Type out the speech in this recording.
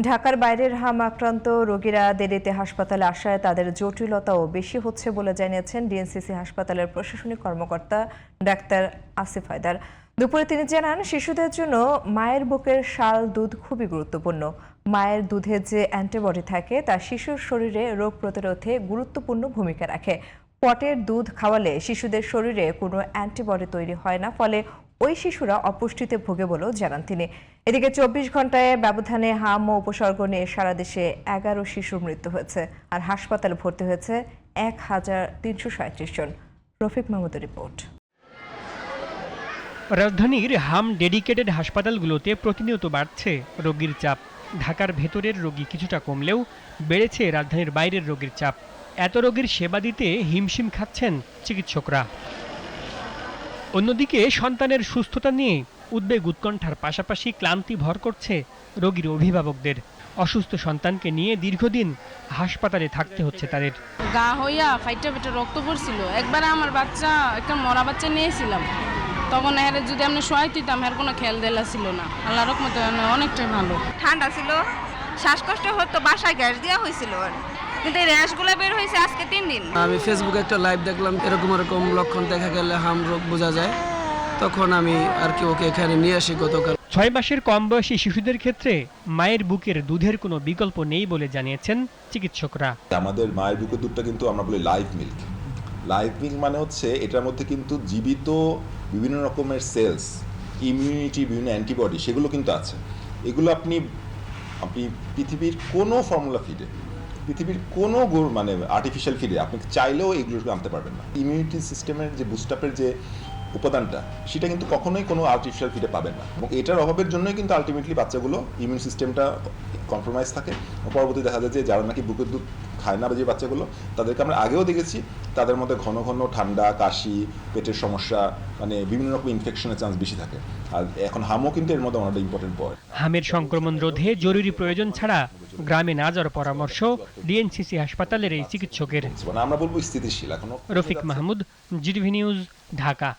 ঢাকার বাইরের হাম আক্রান্ত রোগীরা দেরিতে হাসপাতালে আসায় তাদের জটিলতাও বেশি হচ্ছে বলে জানিয়েছেন ডিএনসিসি হাসপাতালের প্রশাসনিক কর্মকর্তা ডাক্তার আসিফ হায়দার। দুপুরে তিনি জানান, শিশুদের জন্য মায়ের বুকের শাল দুধ খুবই গুরুত্বপূর্ণ। মায়ের দুধে যে অ্যান্টিবডি থাকে তা শিশুর শরীরে রোগ প্রতিরোধে গুরুত্বপূর্ণ ভূমিকা রাখে। পটের দুধ খাওয়ালে শিশুদের শরীরে কোনো অ্যান্টিবডি তৈরি হয় না, ফলে ওই শিশুরা অপুষ্টিতে ভোগে বলেও জানান তিনি। এদিকে 24 ঘন্টায় ব্যবধানে হাম ও উপসর্গ নিয়ে সারা দেশে 11 শিশুর মৃত্যু হয়েছে, আর হাসপাতালে ভর্তি হয়েছে 1337 জন। রফিক মাহমুদের রিপোর্ট। রাজধানীর হাম ডেডিকেটেড হাসপাতালগুলোতে প্রতিনিয়ত বাড়ছে রোগীর চাপ। ঢাকার ভেতরের রোগী কিছুটা কমলেও বেড়েছে রাজধানীর বাইরের রোগীর চাপ। এত রোগীর সেবা দিতে হিমশিম খাচ্ছেন চিকিৎসকরা। অন্যদিকে সন্তানের সুস্থতা নিয়ে উদ্বেগ উৎকণ্ঠার পাশাপাশি ক্লান্তি ভর করছে রোগীর অভিভাবকদের। অসুস্থ সন্তানকে নিয়ে দীর্ঘদিন হাসপাতালে থাকতে হচ্ছে তাদের। গা হইয়া ফাইটা ফেটে রক্ত পড়ছিল। একবার আমার বাচ্চা, একটা মরা বাচ্চা নিয়েছিলাম, তখন এর যদি আমরা শোয়াই দিতাম, এর কোনো খেয়াল দেলা ছিল না। আল্লাহ রহমতে অনেকটাই ভালো। ঠান্ডা ছিল, শ্বাসকষ্ট হতো, বাসায় গ্যাস দেওয়া হয়েছিল, কিন্তু এই র্যাশগুলো বের হয়েছে আজকে 3 দিন। আমি ফেসবুকে একটা লাইভ দেখলাম, এরকম লক্ষণ দেখা গেলে হাম রোগ বোঝা যায়, তখন আমি আর কি ওকে এখানে নিয়ে আসি গতকাল। 6 মাসের কম বয়সী শিশুদের ক্ষেত্রে মায়ের বুকের দুধের কোনো বিকল্প নেই বলে জানিয়েছেন চিকিৎসকরা। আমাদের মায়ের বুকের দুধটা কিন্তু আমরা বলি লাইভ মিল্ক। লাইভ মিল্ক মানে হচ্ছে এটার মধ্যে কিন্তু জীবিত বিভিন্ন রকমের সেলস, ইমিউনিটি, বিভিন্ন অ্যান্টিবডি সেগুলো কিন্তু আছে। এগুলো আপনি পৃথিবীর কোনো ফর্মুলা ফিডে, পৃথিবীর কোনো মানে আর্টিফিশিয়াল ফিডে আপনি চাইলেও এগুলো আনতে পারবেন না। ইমিউনিটি সিস্টেমের যে বুস্টআপের যে উপাদানটা, সেটা কিন্তু কখনোই কোনো আর্টিফিশিয়াল ফিডে পাবেন না, এবং এটার অভাবের জন্যই কিন্তু আলটিমেটলি বাচ্চাগুলো ইমিউন সিস্টেমটা কম্প্রোমাইজ থাকে। পরবর্তী দেখা যায় যে যারা নাকি বুকের দুধ খায় না বা যে বাচ্চাগুলো, তাদেরকে আমরা আগেও দেখেছি তাদের মধ্যে ঘন ঘন ঠান্ডা, কাশি, পেটের সমস্যা, মানে বিভিন্ন রকম ইনফেকশনের চান্স বেশি থাকে। আর এখন হামও কিন্তু এর মধ্যে অনেকটা ইম্পর্টেন্ট পয়েন্ট। হামের সংক্রমণ রোধে জরুরি প্রয়োজন ছাড়া গ্রামে না যাওয়ার পরামর্শ ডিএনসিসি হাসপাতালের এই চিকিৎসকের। আমরা বলবো স্থিতিশীল এখনো। Rafiq Mahmud, GTV news, Dhaka.